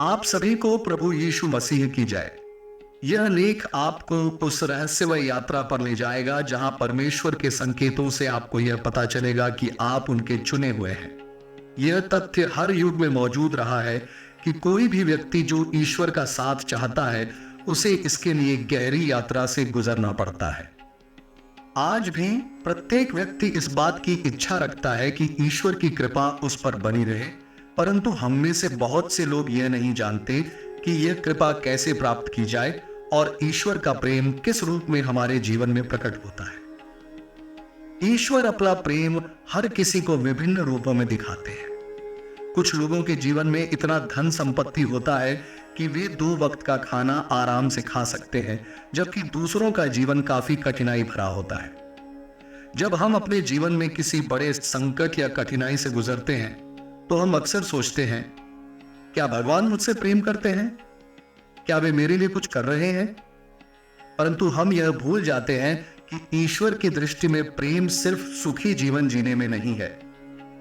आप सभी को प्रभु यीशु मसीह की जय। यह लेख आपको उस रहस्यमय यात्रा पर ले जाएगा जहां परमेश्वर के संकेतों से आपको यह पता चलेगा कि आप उनके चुने हुए हैं। यह तथ्य हर युग में मौजूद रहा है कि कोई भी व्यक्ति जो ईश्वर का साथ चाहता है उसे इसके लिए गहरी यात्रा से गुजरना पड़ता है। आज भी प्रत्येक व्यक्ति इस बात की इच्छा रखता है कि ईश्वर की कृपा उस पर बनी रहे, परंतु हम में से बहुत से लोग यह नहीं जानते कि यह कृपा कैसे प्राप्त की जाए और ईश्वर का प्रेम किस रूप में हमारे जीवन में प्रकट होता है। ईश्वर अपना प्रेम हर किसी को विभिन्न रूपों में दिखाते हैं। कुछ लोगों के जीवन में इतना धन संपत्ति होता है कि वे 2 वक्त का खाना आराम से खा सकते हैं, जबकि दूसरों का जीवन काफी कठिनाई भरा होता है। जब हम अपने जीवन में किसी बड़े संकट या कठिनाई से गुजरते हैं तो हम अक्सर सोचते हैं, क्या भगवान मुझसे प्रेम करते हैं? क्या वे मेरे लिए कुछ कर रहे हैं? परंतु हम यह भूल जाते हैं कि ईश्वर की दृष्टि में प्रेम सिर्फ सुखी जीवन जीने में नहीं है।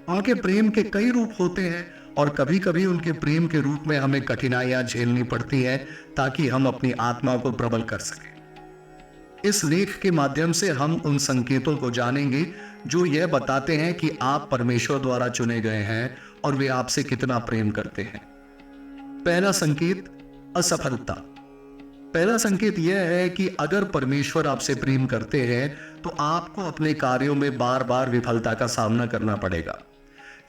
उनके प्रेम के कई रूप होते हैं और कभी कभी उनके प्रेम के रूप में हमें कठिनाइयां झेलनी पड़ती है ताकि हम अपनी आत्मा को प्रबल कर सकें। इस लेख के माध्यम से हम उन संकेतों को जानेंगे जो यह बताते हैं कि आप परमेश्वर द्वारा चुने गए हैं और वे आपसे कितना प्रेम करते हैं। पहला संकेत, असफलता। पहला संकेत यह है कि अगर परमेश्वर आपसे प्रेम करते हैं तो आपको अपने कार्यों में बार बार विफलता का सामना करना पड़ेगा।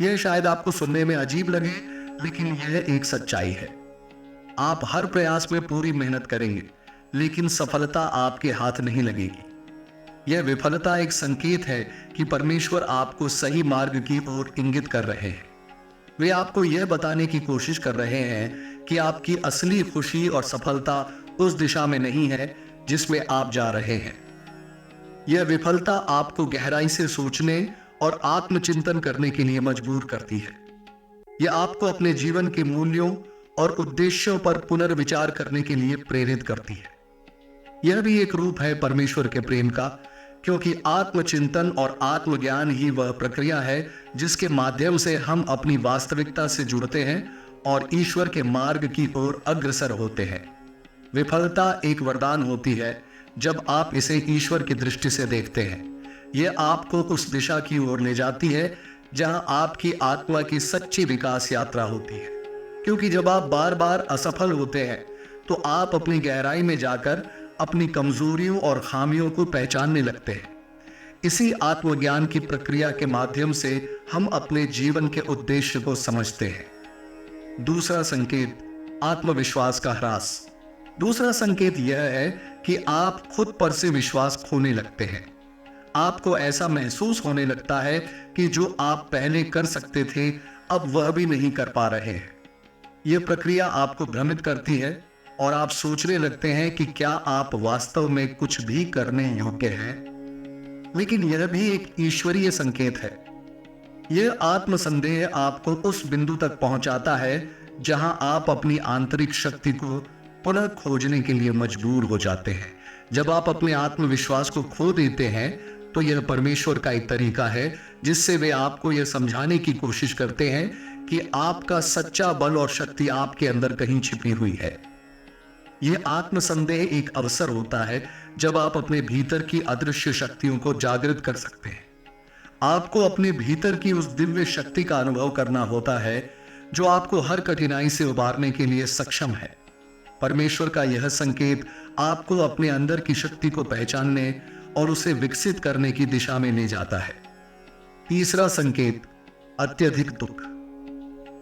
यह शायद आपको सुनने में अजीब लगे, लेकिन यह एक सच्चाई है। आप हर प्रयास में पूरी मेहनत करेंगे, लेकिन सफलता आपके हाथ नहीं लगेगी। यह विफलता एक संकेत है कि परमेश्वर आपको सही मार्ग की ओर इंगित कर रहे हैं। वे आपको यह बताने की कोशिश कर रहे हैं कि आपकी असली खुशी और सफलता उस दिशा में नहीं है जिसमें आप जा रहे हैं। यह विफलता आपको गहराई से सोचने और आत्मचिंतन करने के लिए मजबूर करती है। यह आपको अपने जीवन के मूल्यों और उद्देश्यों पर पुनर्विचार करने के लिए प्रेरित करती है। यह भी एक रूप है परमेश्वर के प्रेम का, क्योंकि आत्मचिंतन और आत्मज्ञान ही वह प्रक्रिया है जिसके माध्यम से हम अपनी वास्तविकता से जुड़ते हैं और ईश्वर के मार्ग की ओर अग्रसर होते हैं। विफलता एक वरदान होती है जब आप इसे ईश्वर की दृष्टि से देखते हैं। यह आपको उस दिशा की ओर ले जाती है जहां आपकी आत्मा की सच्ची विकास यात्रा होती है, क्योंकि जब आप बार बार असफल होते हैं तो आप अपनी गहराई में जाकर अपनी कमजोरियों और खामियों को पहचानने लगते हैं। इसी आत्मज्ञान की प्रक्रिया के माध्यम से हम अपने जीवन के उद्देश्य को समझते हैं। दूसरा संकेत, आत्मविश्वास का ह्रास। दूसरा संकेत यह है कि आप खुद पर से विश्वास खोने लगते हैं। आपको ऐसा महसूस होने लगता है कि जो आप पहले कर सकते थे अब वह भी नहीं कर पा रहे हैं। यह प्रक्रिया आपको भ्रमित करती है और आप सोचने लगते हैं कि क्या आप वास्तव में कुछ भी करने योग्य हैं। लेकिन यह भी एक ईश्वरीय संकेत है। यह आत्मसंदेह आपको उस बिंदु तक पहुंचाता है जहां आप अपनी आंतरिक शक्ति को पुनः खोजने के लिए मजबूर हो जाते हैं। जब आप अपने आत्मविश्वास को खो देते हैं तो यह परमेश्वर का एक तरीका है जिससे वे आपको यह समझाने की कोशिश करते हैं कि आपका सच्चा बल और शक्ति आपके अंदर कहीं छिपी हुई है। यह आत्मसंदेह एक अवसर होता है जब आप अपने भीतर की अदृश्य शक्तियों को जागृत कर सकते हैं। आपको अपने भीतर की उस दिव्य शक्ति का अनुभव करना होता है जो आपको हर कठिनाई से उबारने के लिए सक्षम है। परमेश्वर का यह संकेत आपको अपने अंदर की शक्ति को पहचानने और उसे विकसित करने की दिशा में ले जाता है। तीसरा संकेत, अत्यधिक दुख।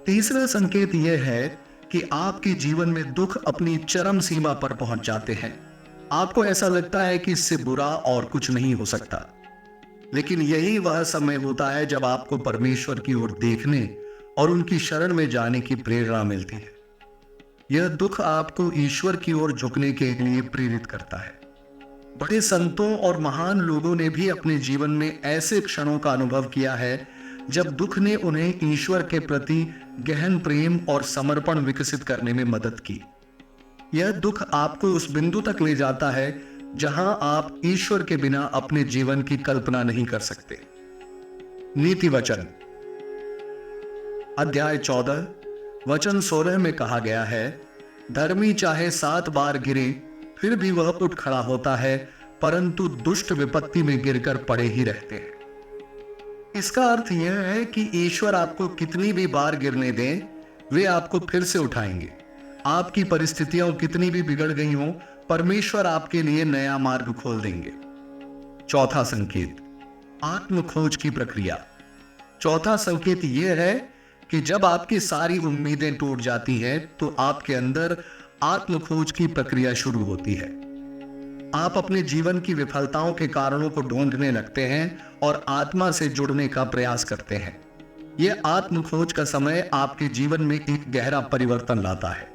तीसरा संकेत यह है कि आपके जीवन में दुख अपनी चरम सीमा पर पहुंच जाते हैं। आपको ऐसा लगता है कि इससे बुरा और कुछ नहीं हो सकता, लेकिन यही वह समय होता है जब आपको परमेश्वर की ओर देखने और उनकी शरण में जाने की प्रेरणा मिलती है। यह दुख आपको ईश्वर की ओर झुकने के लिए प्रेरित करता है। बड़े संतों और महान लोगों ने भी अपने जीवन में ऐसे क्षणों का अनुभव किया है जब दुख ने उन्हें ईश्वर के प्रति गहन प्रेम और समर्पण विकसित करने में मदद की। यह दुख आपको उस बिंदु तक ले जाता है जहां आप ईश्वर के बिना अपने जीवन की कल्पना नहीं कर सकते। नीति वचन, अध्याय 14 वचन 16 में कहा गया है, धर्मी चाहे 7 बार गिरे फिर भी वह उठ खड़ा होता है, परंतु दुष्ट विपत्ति में गिरकर पड़े ही रहते हैं। इसका अर्थ यह है कि ईश्वर आपको कितनी भी बार गिरने दें, वे आपको फिर से उठाएंगे। आपकी परिस्थितियां कितनी भी बिगड़ गई हों, परमेश्वर आपके लिए नया मार्ग खोल देंगे। चौथा संकेत, आत्म खोज की प्रक्रिया। चौथा संकेत यह है कि जब आपकी सारी उम्मीदें टूट जाती हैं, तो आपके अंदर आत्म खोज की प्रक्रिया शुरू होती है। आप अपने जीवन की विफलताओं के कारणों को ढूंढने लगते हैं और आत्मा से जुड़ने का प्रयास करते हैं। यह आत्म खोज का समय आपके जीवन में एक गहरा परिवर्तन लाता है।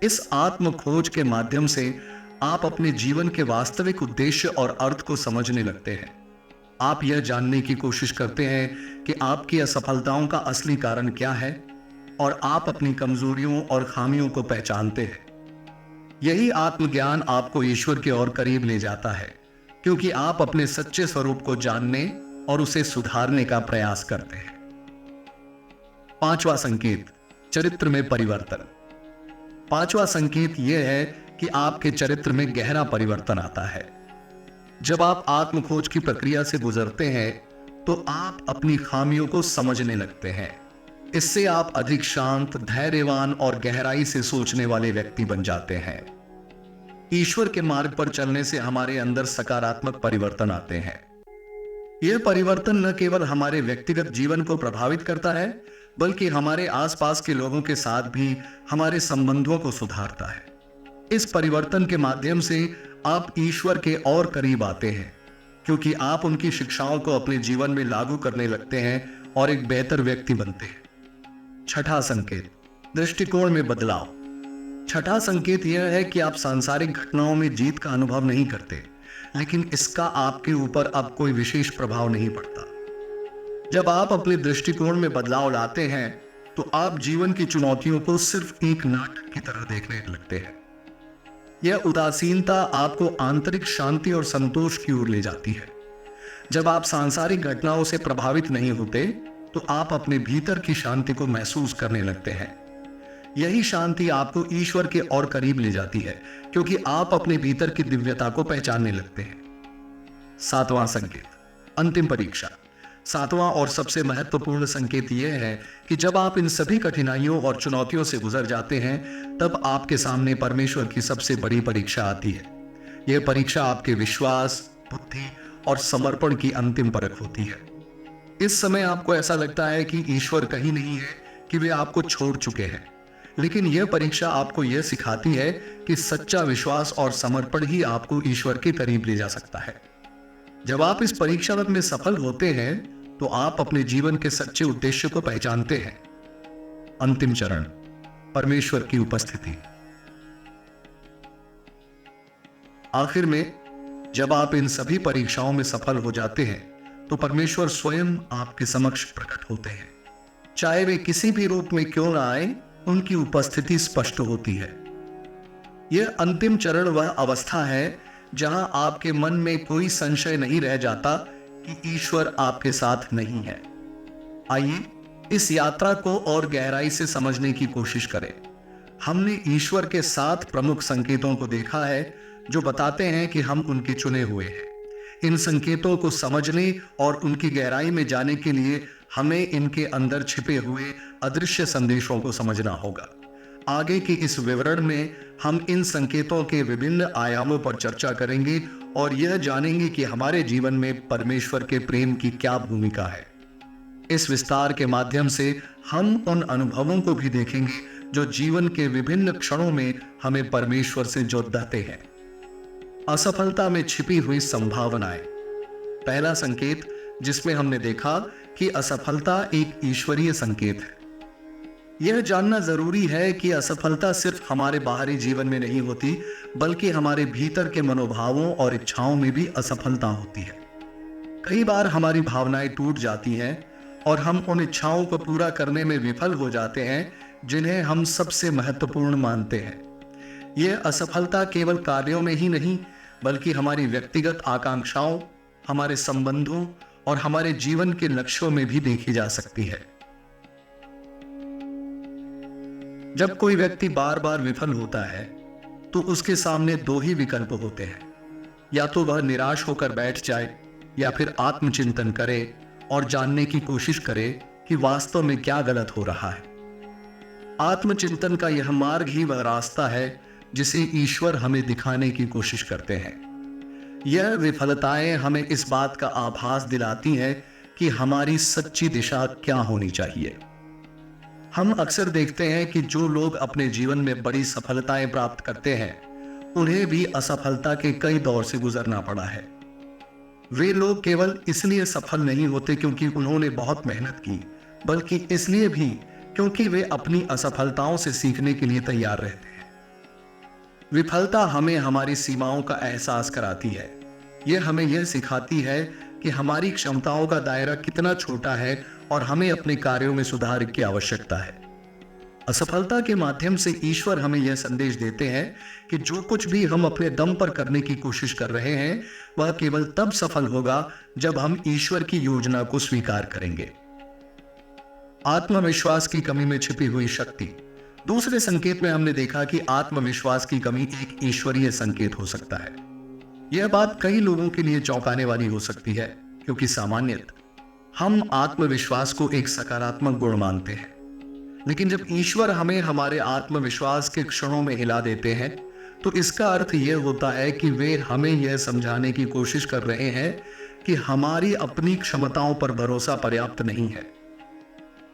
इस आत्म खोज के माध्यम से आप अपने जीवन के वास्तविक उद्देश्य और अर्थ को समझने लगते हैं। आप यह जानने की कोशिश करते हैं कि आपकी असफलताओं का असली कारण क्या है और आप अपनी कमजोरियों और खामियों को पहचानते हैं। यही आत्मज्ञान आपको ईश्वर के और करीब ले जाता है, क्योंकि आप अपने सच्चे स्वरूप को जानने और उसे सुधारने का प्रयास करते हैं। पांचवा संकेत, चरित्र में परिवर्तन। पांचवा संकेत यह है कि आपके चरित्र में गहरा परिवर्तन आता है। जब आप आत्म खोज की प्रक्रिया से गुजरते हैं, तो आप अपनी खामियों को समझने लगते हैं। इससे आप अधिक शांत, धैर्यवान और गहराई से सोचने वाले व्यक्ति बन जाते हैं। ईश्वर के मार्ग पर चलने से हमारे अंदर सकारात्मक परिवर्तन आते हैं। यह परिवर्तन न केवल हमारे व्यक्तिगत जीवन को प्रभावित करता है, बल्कि हमारे आसपास के लोगों के साथ भी हमारे संबंधों को सुधारता है। इस परिवर्तन के माध्यम से आप ईश्वर के और करीब आते हैं, क्योंकि आप उनकी शिक्षाओं को अपने जीवन में लागू करने लगते हैं और एक बेहतर व्यक्ति बनते हैं। छठा संकेत, दृष्टिकोण में बदलाव। छठा संकेत यह है कि आप सांसारिक घटनाओं में जीत का अनुभव नहीं करते, लेकिन इसका आपके ऊपर अब कोई विशेष प्रभाव नहीं पड़ता। जब आप अपने दृष्टिकोण में बदलाव लाते हैं, तो आप जीवन की चुनौतियों को सिर्फ एक नाटक की तरह देखने लगते हैं। यह उदासीनता आपको आंतरिक शांति और संतोष की ओर ले जाती है। जब आप सांसारिक घटनाओं से प्रभावित नहीं होते, तो आप अपने भीतर की शांति को महसूस करने लगते हैं। यही शांति आपको ईश्वर के और करीब ले जाती है, क्योंकि आप अपने भीतर की दिव्यता को पहचानने लगते हैं। सातवां संकेत, अंतिम परीक्षा। सातवां और सबसे महत्वपूर्ण संकेत यह है कि जब आप इन सभी कठिनाइयों और चुनौतियों से गुजर जाते हैं, तब आपके सामने परमेश्वर की सबसे बड़ी परीक्षा आती है। यह परीक्षा आपके विश्वास, बुद्धि और समर्पण की अंतिम परख होती है। इस समय आपको ऐसा लगता है कि ईश्वर कहीं नहीं है, कि वे आपको छोड़ चुके हैं, लेकिन यह परीक्षा आपको यह सिखाती है कि सच्चा विश्वास और समर्पण ही आपको ईश्वर के करीब ले जा सकता है। जब आप इस परीक्षा में सफल होते हैं, तो आप अपने जीवन के सच्चे उद्देश्य को पहचानते हैं। अंतिम चरण, परमेश्वर की उपस्थिति। आखिर में जब आप इन सभी परीक्षाओं में सफल हो जाते हैं, तो परमेश्वर स्वयं आपके समक्ष प्रकट होते हैं। चाहे वे किसी भी रूप में क्यों ना आए, उनकी उपस्थिति स्पष्ट होती है। यह अंतिम चरण वह अवस्था है जहां आपके मन में कोई संशय नहीं रह जाता कि ईश्वर आपके साथ नहीं है। आइए इस यात्रा को और गहराई से समझने की कोशिश करें। हमने ईश्वर के 7 प्रमुख संकेतों को देखा है, जो बताते हैं कि हम उनके चुने हुए हैं। इन संकेतों को समझने और उनकी गहराई में जाने के लिए हमें इनके अंदर छिपे हुए अदृश्य संदेशों को समझना होगा। आगे के इस विवरण में हम इन संकेतों के विभिन्न आयामों पर चर्चा करेंगे और यह जानेंगे कि हमारे जीवन में परमेश्वर के प्रेम की क्या भूमिका है। इस विस्तार के माध्यम से हम उन अनुभवों को भी देखेंगे जो जीवन के विभिन्न क्षणों में हमें परमेश्वर से जोड़ते हैं। असफलता में छिपी हुई संभावनाएं। पहला संकेत जिसमें हमने देखा कि असफलता एक ईश्वरीय संकेत है। यह जानना जरूरी है कि असफलता सिर्फ हमारे बाहरी जीवन में नहीं होती, बल्कि हमारे भीतर के मनोभावों और इच्छाओं में भी असफलता होती है। कई बार हमारी भावनाएं टूट जाती हैं और हम उन इच्छाओं को पूरा करने में विफल हो जाते हैं जिन्हें हम सबसे महत्वपूर्ण मानते हैं। यह असफलता केवल कार्यों में ही नहीं, बल्कि हमारी व्यक्तिगत आकांक्षाओं, हमारे संबंधों और हमारे जीवन के लक्ष्यों में भी देखी जा सकती है। जब कोई व्यक्ति बार बार विफल होता है तो उसके सामने दो ही विकल्प होते हैं। या तो वह निराश होकर बैठ जाए या फिर आत्मचिंतन करे और जानने की कोशिश करे कि वास्तव में क्या गलत हो रहा है। आत्मचिंतन का यह मार्ग ही वह रास्ता है जिसे ईश्वर हमें दिखाने की कोशिश करते हैं। यह विफलताएं हमें इस बात का आभास दिलाती हैं कि हमारी सच्ची दिशा क्या होनी चाहिए। हम अक्सर देखते हैं कि जो लोग अपने जीवन में बड़ी सफलताएं प्राप्त करते हैं उन्हें भी असफलता के कई दौर से गुजरना पड़ा है। वे लोग केवल इसलिए सफल नहीं होते क्योंकि उन्होंने बहुत मेहनत की, बल्कि इसलिए भी क्योंकि वे अपनी असफलताओं से सीखने के लिए तैयार रहते हैं। विफलता हमें हमारी सीमाओं का एहसास कराती है। यह हमें यह सिखाती है कि हमारी क्षमताओं का दायरा कितना छोटा है और हमें अपने कार्यों में सुधार की आवश्यकता है। असफलता के माध्यम से ईश्वर हमें यह संदेश देते हैं कि जो कुछ भी हम अपने दम पर करने की कोशिश कर रहे हैं वह केवल तब सफल होगा जब हम ईश्वर की योजना को स्वीकार करेंगे। आत्मविश्वास की कमी में छिपी हुई शक्ति। दूसरे संकेत में हमने देखा कि आत्मविश्वास की कमी एक ईश्वरीय संकेत हो सकता है। यह बात कई लोगों के लिए चौंकाने वाली हो सकती है क्योंकि सामान्यतः हम आत्मविश्वास को एक सकारात्मक गुण मानते हैं, लेकिन जब ईश्वर हमें हमारे आत्मविश्वास के क्षणों में हिला देते हैं तो इसका अर्थ यह होता है कि वे हमें यह समझाने की कोशिश कर रहे हैं कि हमारी अपनी क्षमताओं पर भरोसा पर्याप्त नहीं है।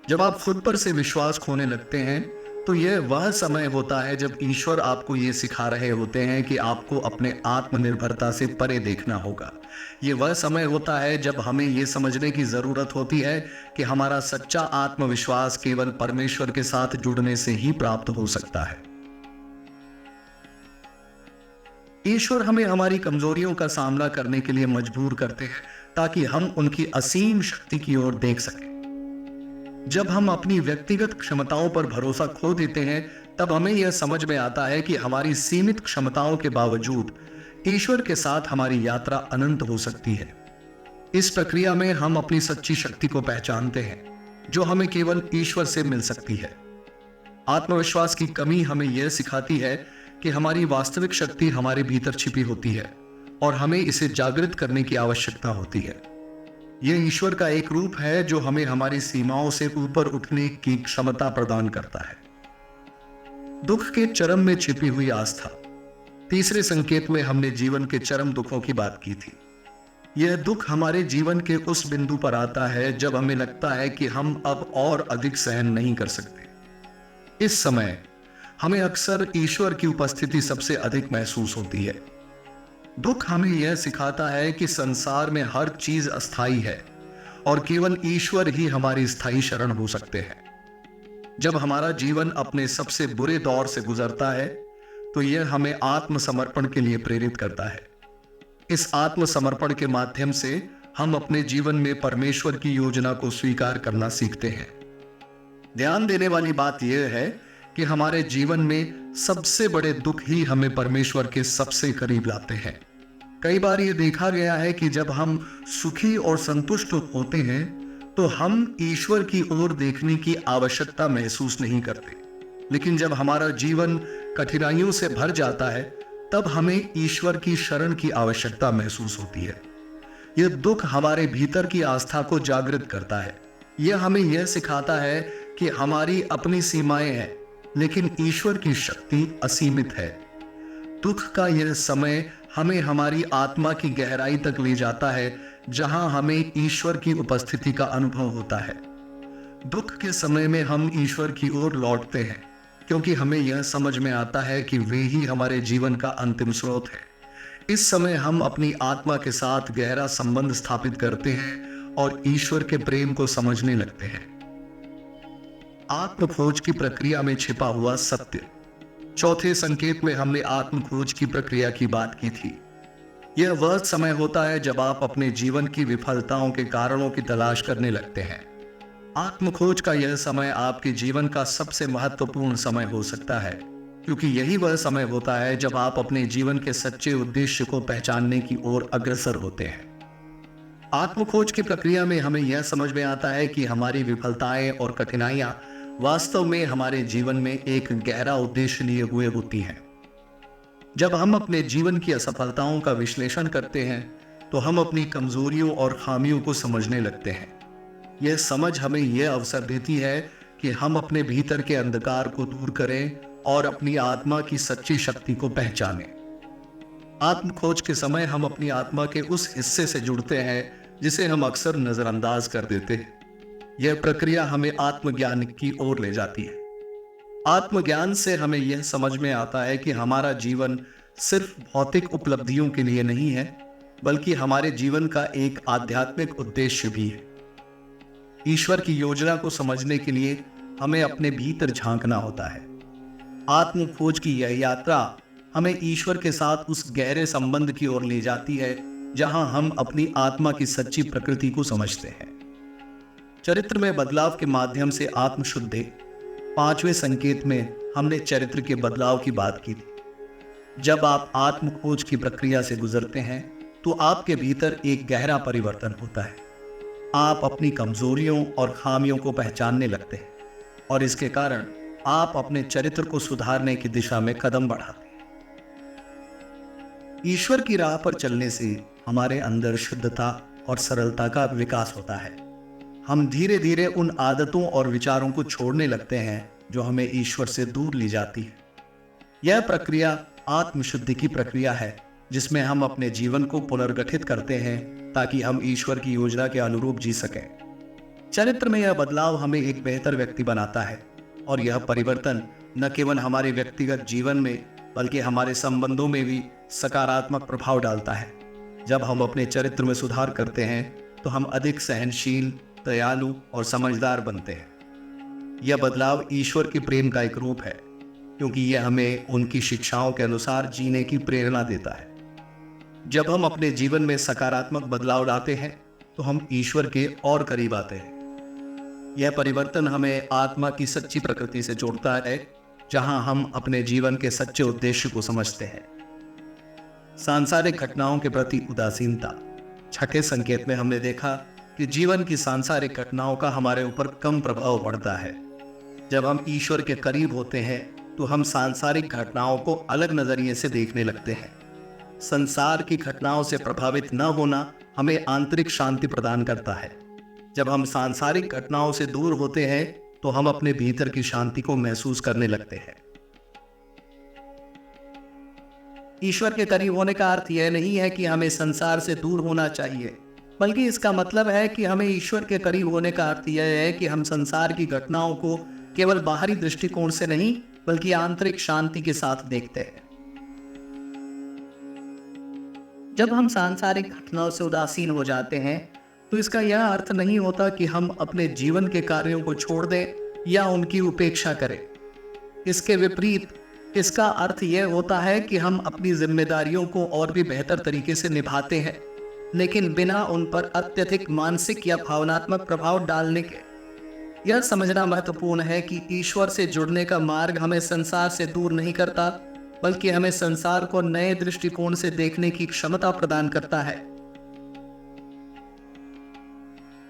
जब आप खुद पर से विश्वास खोने लगते हैं तो यह वह समय होता है जब ईश्वर आपको यह सिखा रहे होते हैं कि आपको अपने आत्मनिर्भरता से परे देखना होगा। यह वह समय होता है जब हमें यह समझने की जरूरत होती है कि हमारा सच्चा आत्मविश्वास केवल परमेश्वर के साथ जुड़ने से ही प्राप्त हो सकता है। ईश्वर हमें हमारी कमजोरियों का सामना करने के लिए मजबूर करते हैं ताकि हम उनकी असीम शक्ति की ओर देख सकें। जब हम अपनी व्यक्तिगत क्षमताओं पर भरोसा खो देते हैं तब हमें यह समझ में आता है कि हमारी सीमित क्षमताओं के बावजूद ईश्वर के साथ हमारी यात्रा अनंत हो सकती है। इस प्रक्रिया में हम अपनी सच्ची शक्ति को पहचानते हैं जो हमें केवल ईश्वर से मिल सकती है। आत्मविश्वास की कमी हमें यह सिखाती है कि हमारी वास्तविक शक्ति हमारे भीतर छिपी होती है और हमें इसे जागृत करने की आवश्यकता होती है। यह ईश्वर का एक रूप है जो हमें हमारी सीमाओं से ऊपर उठने की क्षमता प्रदान करता है। दुख के चरम में छिपी हुई आस्था। तीसरे संकेत में हमने जीवन के चरम दुखों की बात की थी। यह दुख हमारे जीवन के उस बिंदु पर आता है जब हमें लगता है कि हम अब और अधिक सहन नहीं कर सकते। इस समय हमें अक्सर ईश्वर की उपस्थिति सबसे अधिक महसूस होती है। दुख हमें यह सिखाता है कि संसार में हर चीज अस्थायी है और केवल ईश्वर ही हमारी स्थायी शरण हो सकते हैं। जब हमारा जीवन अपने सबसे बुरे दौर से गुजरता है तो यह हमें आत्मसमर्पण के लिए प्रेरित करता है। इस आत्मसमर्पण के माध्यम से हम अपने जीवन में परमेश्वर की योजना को स्वीकार करना सीखते हैं। ध्यान देने वाली बात यह है कि हमारे जीवन में सबसे बड़े दुख ही हमें परमेश्वर के सबसे करीब लाते हैं। कई बार यह देखा गया है कि जब हम सुखी और संतुष्ट होते हैं तो हम ईश्वर की ओर देखने की आवश्यकता महसूस नहीं करते, लेकिन जब हमारा जीवन कठिनाइयों से भर जाता है तब हमें ईश्वर की शरण की आवश्यकता महसूस होती है। यह दुख हमारे भीतर की आस्था को जागृत करता है। यह हमें यह सिखाता है कि हमारी अपनी सीमाएं हैं लेकिन ईश्वर की शक्ति असीमित है। दुख का यह समय हमें हमारी आत्मा की गहराई तक ले जाता है जहां हमें ईश्वर की उपस्थिति का अनुभव होता है। दुख के समय में हम ईश्वर की ओर लौटते हैं क्योंकि हमें यह समझ में आता है कि वे ही हमारे जीवन का अंतिम स्रोत है। इस समय हम अपनी आत्मा के साथ गहरा संबंध स्थापित करते हैं और ईश्वर के प्रेम को समझने लगते हैं। आत्मखोज की प्रक्रिया में छिपा हुआ सत्य। चौथे संकेत में हमने आत्मखोज की प्रक्रिया की बात की थी। यह वह समय होता है जब आप अपने जीवन की विफलताओं के कारणों की तलाश करने लगते हैं। आत्मखोज का यह समय आपके जीवन का सबसे महत्वपूर्ण समय हो सकता है क्योंकि यही वह समय होता है जब आप अपने जीवन के सच्चे उद्देश्य को पहचानने की ओर अग्रसर होते हैं। आत्मखोज की प्रक्रिया में हमें यह समझ में आता है कि हमारी विफलताएं और कठिनाइयां वास्तव में हमारे जीवन में एक गहरा उद्देश्य लिए हुए होती हैं। जब हम अपने जीवन की असफलताओं का विश्लेषण करते हैं तो हम अपनी कमजोरियों और खामियों को समझने लगते हैं। यह समझ हमें यह अवसर देती है कि हम अपने भीतर के अंधकार को दूर करें और अपनी आत्मा की सच्ची शक्ति को पहचानें। आत्म खोज के समय हम अपनी आत्मा के उस हिस्से से जुड़ते हैं जिसे हम अक्सर नजरअंदाज कर देते हैं। यह प्रक्रिया हमें आत्मज्ञान की ओर ले जाती है। आत्मज्ञान से हमें यह समझ में आता है कि हमारा जीवन सिर्फ भौतिक उपलब्धियों के लिए नहीं है, बल्कि हमारे जीवन का एक आध्यात्मिक उद्देश्य भी है। ईश्वर की योजना को समझने के लिए हमें अपने भीतर झांकना होता है। आत्म खोज की यह यात्रा हमें ईश्वर के साथ उस गहरे संबंध की ओर ले जाती है जहां हम अपनी आत्मा की सच्ची प्रकृति को समझते हैं। चरित्र में बदलाव के माध्यम से आत्मशुद्धि, 5वें संकेत में हमने चरित्र के बदलाव की बात की थी। जब आप आत्म खोज की प्रक्रिया से गुजरते हैं तो आपके भीतर एक गहरा परिवर्तन होता है। आप अपनी कमजोरियों और खामियों को पहचानने लगते हैं और इसके कारण आप अपने चरित्र को सुधारने की दिशा में कदम बढ़ाते हैं। ईश्वर की राह पर चलने से हमारे अंदर शुद्धता और सरलता का विकास होता है। हम धीरे धीरे उन आदतों और विचारों को छोड़ने लगते हैं जो हमें ईश्वर से दूर ले जाती है। यह प्रक्रिया आत्मशुद्धि की प्रक्रिया है जिसमें हम अपने जीवन को पुनर्गठित करते हैं ताकि हम ईश्वर की योजना के अनुरूप जी सकें। चरित्र में यह बदलाव हमें एक बेहतर व्यक्ति बनाता है और यह परिवर्तन न केवल हमारे व्यक्तिगत जीवन में बल्कि हमारे संबंधों में भी सकारात्मक प्रभाव डालता है। जब हम अपने चरित्र में सुधार करते हैं तो हम अधिक सहनशील, दयालु और समझदार बनते हैं। यह बदलाव ईश्वर के प्रेम का एक रूप है क्योंकि यह हमें उनकी शिक्षाओं के अनुसार जीने की प्रेरणा देता है। जब हम अपने जीवन में सकारात्मक बदलाव लाते हैं तो हम ईश्वर के और करीब आते हैं। यह परिवर्तन हमें आत्मा की सच्ची प्रकृति से जोड़ता है जहां हम अपने जीवन के सच्चे उद्देश्य को समझते हैं। सांसारिक घटनाओं के प्रति उदासीनता, 6ठे संकेत में हमने देखा कि जीवन की सांसारिक घटनाओं का हमारे ऊपर कम प्रभाव पड़ता है। जब हम ईश्वर के करीब होते हैं तो हम सांसारिक घटनाओं को अलग नजरिए से देखने लगते हैं। संसार की घटनाओं से प्रभावित न होना हमें आंतरिक शांति प्रदान करता है। जब हम सांसारिक घटनाओं से दूर होते हैं तो हम अपने भीतर की शांति को महसूस करने लगते हैं। ईश्वर के करीब होने का अर्थ यह नहीं है कि हमें संसार से दूर होना चाहिए, बल्कि इसका मतलब है कि हमें ईश्वर के करीब होने का अर्थ यह है कि हम संसार की घटनाओं को केवल बाहरी दृष्टिकोण से नहीं बल्कि आंतरिक शांति के साथ देखते हैं। जब हम सांसारिक घटनाओं से उदासीन हो जाते हैं तो इसका यह अर्थ नहीं होता कि हम अपने जीवन के कार्यों को छोड़ दें या उनकी उपेक्षा करें। इसके विपरीत इसका अर्थ यह होता है कि हम अपनी जिम्मेदारियों को और भी बेहतर तरीके से निभाते हैं, लेकिन बिना उन पर अत्यधिक मानसिक या भावनात्मक प्रभाव डालने के। यह समझना महत्वपूर्ण है कि ईश्वर से जुड़ने का मार्ग हमें संसार से दूर नहीं करता, बल्कि हमें संसार को नए दृष्टिकोण से देखने की क्षमता प्रदान करता है।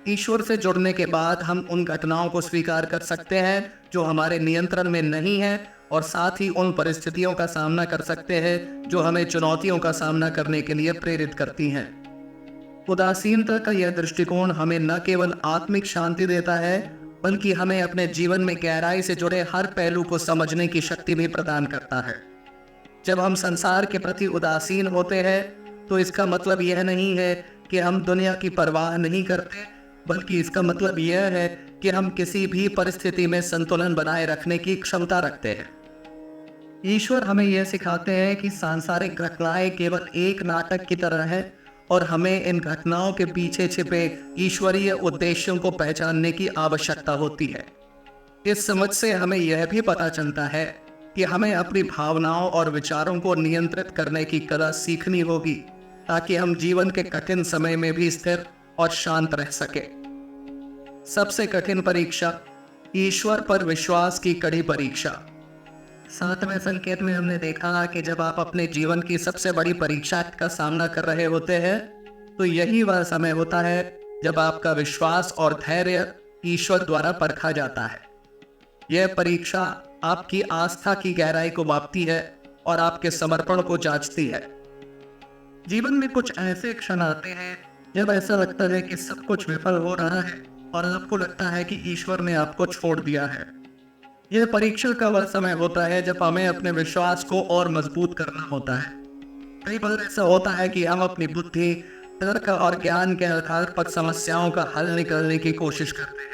ईश्वर से जुड़ने के बाद हम उन घटनाओं को स्वीकार कर सकते हैं जो हमारे नियंत्रण में नहीं है, और साथ ही उन परिस्थितियों का सामना कर सकते हैं जो हमें चुनौतियों का सामना करने के लिए प्रेरित करती हैं। उदासीनता का यह दृष्टिकोण हमें न केवल आत्मिक शांति देता है, बल्कि हमें अपने जीवन में गहराई से जुड़े हर पहलू को समझने की शक्ति भी प्रदान करता है। जब हम संसार के प्रति उदासीन होते हैं तो इसका मतलब यह नहीं है कि हम दुनिया की परवाह नहीं करते, बल्कि इसका मतलब यह है कि हम किसी भी परिस्थिति में संतुलन बनाए रखने की क्षमता रखते हैं। ईश्वर हमें यह सिखाते हैं कि सांसारिक घटनाएं केवल एक नाटक की तरह है और हमें इन घटनाओं के पीछे छिपे ईश्वरीय उद्देश्यों को पहचानने की आवश्यकता होती है। इस समझ से हमें यह भी पता चलता है कि हमें अपनी भावनाओं और विचारों को नियंत्रित करने की कला सीखनी होगी ताकि हम जीवन के कठिन समय में भी स्थिर और शांत रह सके। सबसे कठिन परीक्षा, ईश्वर पर विश्वास की कड़ी परीक्षा। 7वें संकेत में हमने देखा कि जब आप अपने जीवन की सबसे बड़ी परीक्षा का सामना कर रहे होते हैं तो यही वह समय होता है जब आपका विश्वास और धैर्य ईश्वर द्वारा परखा जाता है। यह परीक्षा आपकी आस्था की गहराई को मापती है और आपके समर्पण को जांचती है। जीवन में कुछ ऐसे क्षण आते हैं जब ऐसा लगता है कि सब कुछ विफल हो रहा है और आपको लगता है कि ईश्वर ने आपको छोड़ दिया है। यह परीक्षा का वह समय होता है जब हमें अपने विश्वास को और मजबूत करना होता है। कई बार ऐसा होता है कि हम अपनी बुद्धि, तर्क और ज्ञान के आधार पर समस्याओं का हल निकालने की कोशिश करते हैं,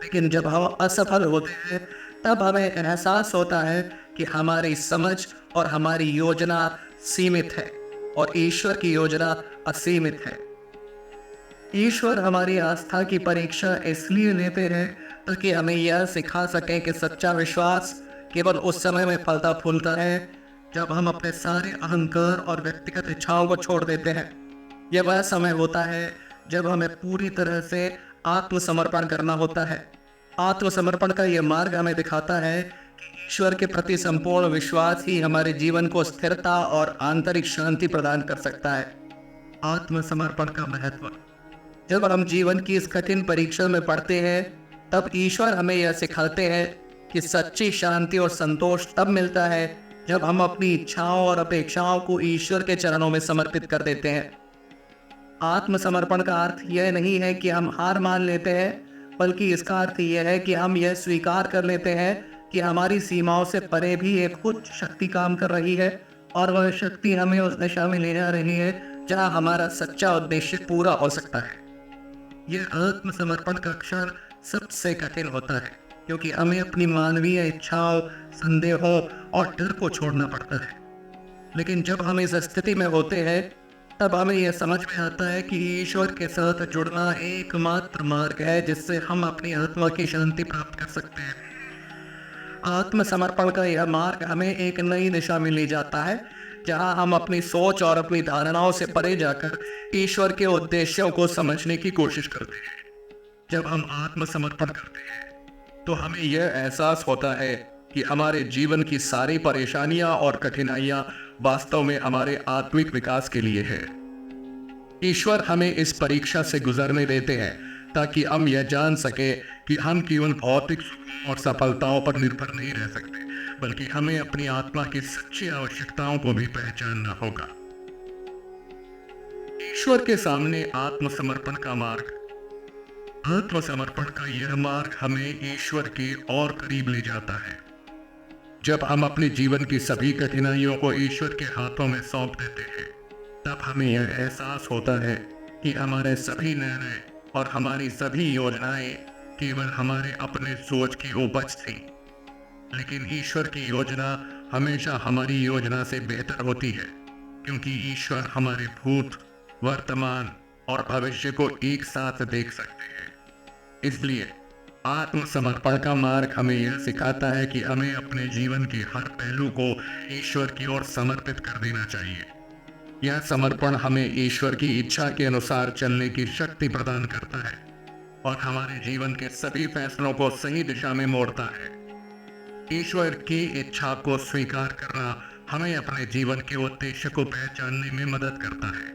लेकिन जब हम असफल होते हैं तब हमें एहसास होता है कि हमारी समझ और हमारी योजना सीमित है और ईश्वर की योजना असीमित है। ईश्वर हमारी आस्था की परीक्षा इसलिए लेते हैं ताकि हमें यह सिखा सके कि सच्चा विश्वास केवल उस समय में फलता फूलता है जब हम अपने सारे अहंकार और व्यक्तिगत इच्छाओं को छोड़ देते हैं। यह वह समय होता है जब हमें पूरी तरह से आत्मसमर्पण करना होता है। आत्मसमर्पण का यह मार्ग हमें दिखाता है कि ईश्वर के प्रति संपूर्ण विश्वास ही हमारे जीवन को स्थिरता और आंतरिक शांति प्रदान कर सकता है। आत्मसमर्पण का महत्व। जब हम जीवन की इस कठिन परीक्षा में पढ़ते हैं तब ईश्वर हमें यह सिखाते हैं कि सच्ची शांति और संतोष तब मिलता है जब हम अपनी इच्छाओं और अपेक्षाओं को ईश्वर के चरणों में समर्पित कर देते हैं। आत्मसमर्पण का अर्थ यह नहीं है कि हम हार मान लेते हैं, बल्कि इसका अर्थ यह है कि हम यह स्वीकार कर लेते हैं कि हमारी सीमाओं से परे भी एक उच्च शक्ति काम कर रही है और वह शक्ति हमें उस दिशा में ले जा रही है जहां हमारा सच्चा उद्देश्य पूरा हो सकता है। यह आत्मसमर्पण का क्षण सबसे कठिन होता है क्योंकि हमें अपनी मानवीय इच्छाओं, संदेहों और डर को छोड़ना पड़ता है। लेकिन जब हम इस स्थिति में होते हैं तब हमें यह समझ में आता है कि ईश्वर के साथ जुड़ना एकमात्र मार्ग है जिससे हम अपनी आत्मा की शांति प्राप्त कर सकते हैं। आत्मसमर्पण का यह मार्ग हमें एक नई दिशा में ले जाता है जहां हम अपनी सोच और अपनी धारणाओं से परे जाकर ईश्वर के उद्देश्यों को समझने की कोशिश करते हैं। जब हम आत्मसमर्पण करते हैं तो हमें यह एहसास होता है कि हमारे जीवन की सारी परेशानियां और कठिनाइयां वास्तव में हमारे आत्मिक विकास के लिए है। ईश्वर हमें इस परीक्षा से गुजरने देते हैं ताकि हम यह जान सके कि हम केवल भौतिक सुखों और सफलताओं पर निर्भर नहीं रह सकते, बल्कि हमें अपनी आत्मा की सच्ची आवश्यकताओं को भी पहचानना होगा। ईश्वर के सामने आत्मसमर्पण का मार्ग। आत्मसमर्पण का यह मार्ग हमें ईश्वर के और करीब ले जाता है। जब हम अपने जीवन की सभी कठिनाइयों को ईश्वर के हाथों में सौंप देते हैं तब हमें यह एहसास होता है कि हमारे सभी निर्णय और हमारी सभी योजनाएं केवल हमारे अपने सोच की उपज थी, लेकिन ईश्वर की योजना हमेशा हमारी योजना से बेहतर होती है क्योंकि ईश्वर हमारे भूत, वर्तमान और भविष्य को एक साथ देख सकते हैं। इसलिए आत्मसमर्पण का मार्ग हमें यह सिखाता है कि हमें अपने जीवन के हर पहलू को ईश्वर की ओर समर्पित कर देना चाहिए। यह समर्पण हमें ईश्वर की इच्छा के अनुसार चलने की शक्ति प्रदान करता है और हमारे जीवन के सभी फैसलों को सही दिशा में मोड़ता है। ईश्वर की इच्छा को स्वीकार करना हमें अपने जीवन के उद्देश्य को पहचानने में मदद करता है।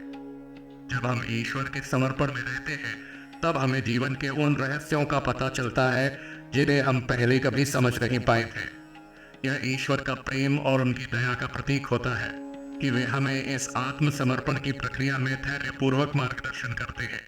जब हम ईश्वर के समर्पण में रहते हैं तब हमें जीवन के उन रहस्यों का पता चलता है जिन्हें हम पहले कभी समझ नहीं पाए थे। यह ईश्वर का प्रेम और उनकी दया का प्रतीक होता है कि वे हमें इस आत्मसमर्पण की प्रक्रिया में धैर्यपूर्वक मार्गदर्शन करते हैं।